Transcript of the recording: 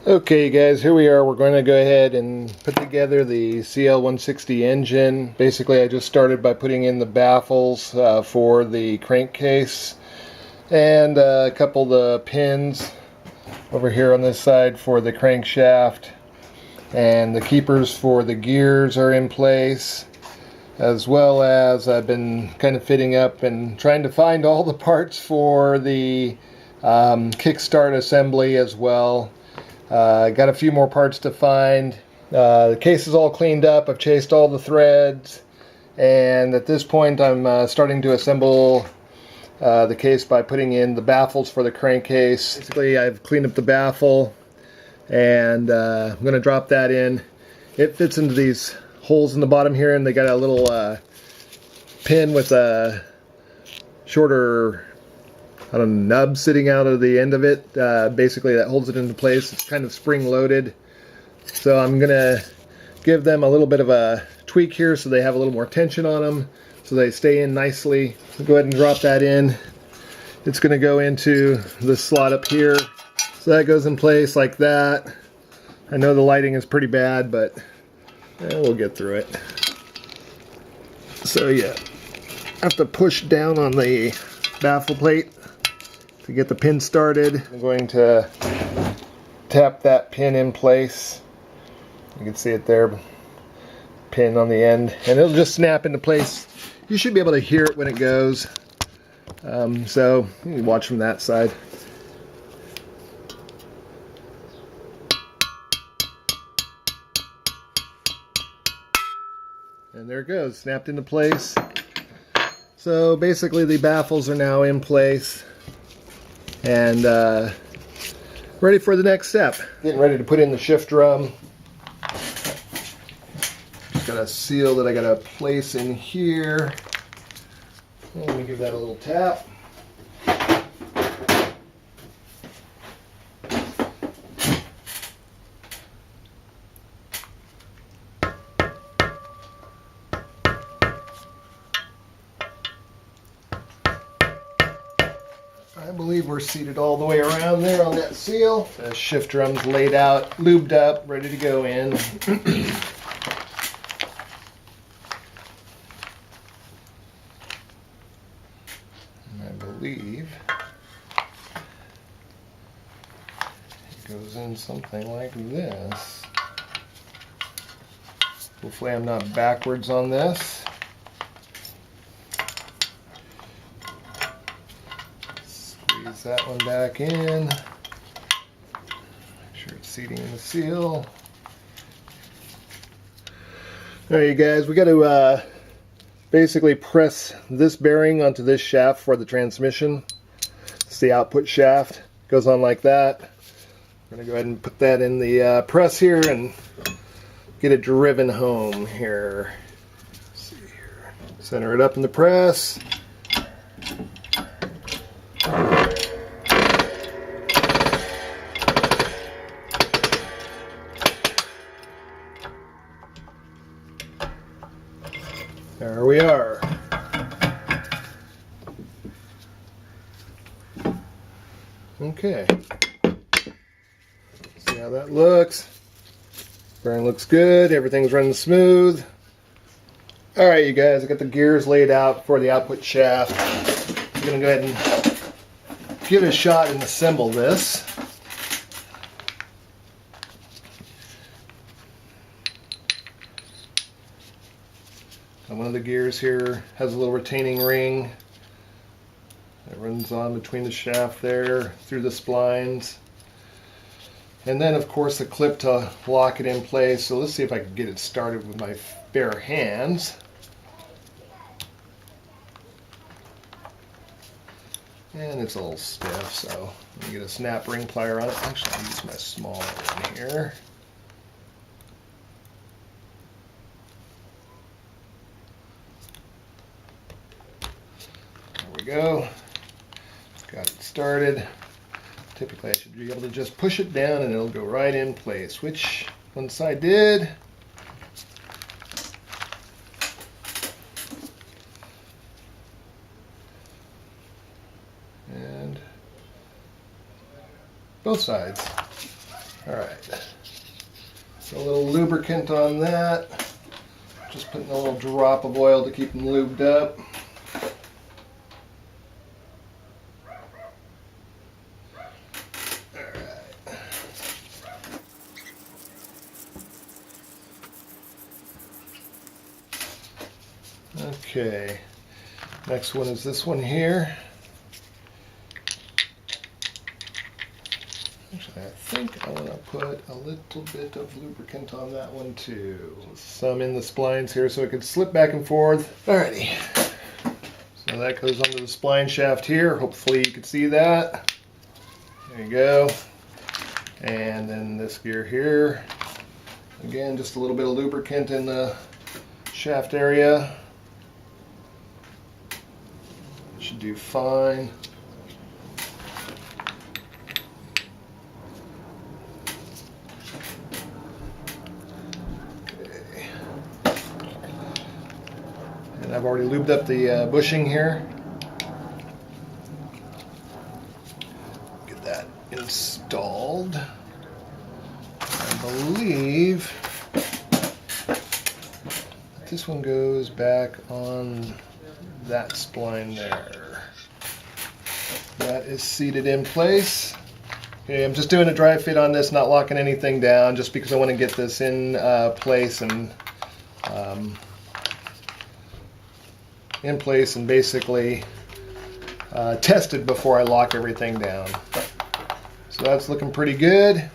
Okay guys, here we are. We're going to go ahead and put together the CL160 engine. Basically I just started by putting in the baffles for the crankcase and a couple of the pins over here on this side for the crankshaft, and the keepers for the gears are in place, as well as I've been kind of fitting up and trying to find all the parts for the kickstart assembly as well. Got a few more parts to find. The case is all cleaned up. I've chased all the threads, and at this point I'm starting to assemble the case by putting in the baffles for the crankcase. Basically I've cleaned up the baffle, and I'm going to drop that in. It fits into these holes in the bottom here, and they got a little pin with a shorter nub sitting out of the end of it. Basically that holds it into place. It's kind of spring loaded, so I'm gonna give them a little bit of a tweak here so they have a little more tension on them so they stay in nicely. So go ahead and drop that in. It's gonna go into the slot up here, so that goes in place like that. I know the lighting is pretty bad, but we'll get through it. So yeah, I have to push down on the baffle plate to get the pin started. I'm going to tap that pin in place. You can see it there, pin on the end, and it'll just snap into place. You should be able to hear it when it goes. So you can watch from that side. And there it goes, snapped into place. So basically the baffles are now in place and ready for the next step. Getting ready to put in the shift drum. Just got a seal that I got to place in here. Let me give that a little tap. I believe we're seated all the way around there on that seal. The shift drum's laid out, lubed up, ready to go in. And I believe it goes in something like this. Hopefully I'm not backwards on this. Squeeze that one back in. Make sure it's seating in the seal. Alright you guys, we got to basically press this bearing onto this shaft for the transmission. It's the output shaft. Goes on like that. We're going to go ahead and put that in the press here and get it driven home here. Let's see here. Center it up in the press. There we are. Okay. See how that looks. Bearing looks good. Everything's running smooth. Alright you guys, I got the gears laid out for the output shaft. I'm going to go ahead and give it a shot and assemble this. And one of the gears here has a little retaining ring that runs on between the shaft there through the splines. And then of course the clip to lock it in place. So let's see if I can get it started with my bare hands. And it's a little stiff, so let me get a snap ring plier on it. Actually, I'll use my small one here. There we go. Got it started. Typically I should be able to just push it down and it'll go right in place, which once I did. And both sides. Alright, a little lubricant on that. Just putting a little drop of oil to keep them lubed up. Okay, next one is this one here. Actually, I think I want to put a little bit of lubricant on that one too. Some in the splines here so it can slip back and forth. Alrighty, so that goes onto the spline shaft here. Hopefully you can see that. There you go. And then this gear here. Again, just a little bit of lubricant in the shaft area. Should do fine. Okay. And I've already lubed up the bushing here. Get that installed. I believe this one goes back on that spline there. That is seated in place. Okay, I'm just doing a dry fit on this, not locking anything down, just because I want to get this in place and basically tested before I lock everything down. So that's looking pretty good.